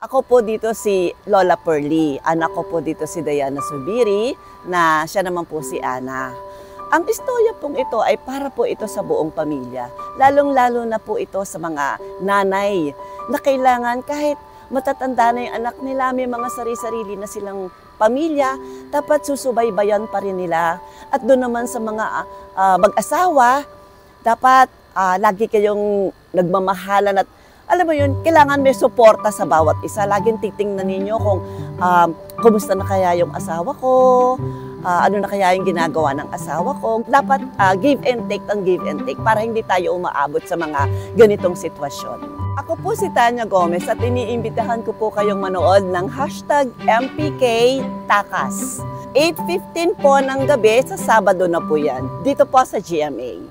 Ako po dito si Lola Pearly. Anak ko po dito si Diana Subiri na siya naman po si Ana. Ang istorya pong ito ay para po ito sa buong pamilya. Lalong-lalo na po ito sa mga nanay na kailangan kahit matatanda na yung anak nila, may mga sarili-sarili na silang pamilya, dapat susubaybayan pa rin nila. At doon naman sa mga mag-asawa, dapat lagi kayong nagmamahalan at alam mo yun, kailangan may suporta sa bawat isa. Laging titingnan ninyo kung kumusta na kaya yung asawa ko, ano na kaya yung ginagawa ng asawa ko. Dapat give and take ang give and take para hindi tayo umaabot sa mga ganitong sitwasyon. Ako po si Tanya Gomez at iniimbitahan ko po kayong manood ng #MPKTakas. 8:15 po ng gabi sa Sabado na po yan. Dito po sa GMA.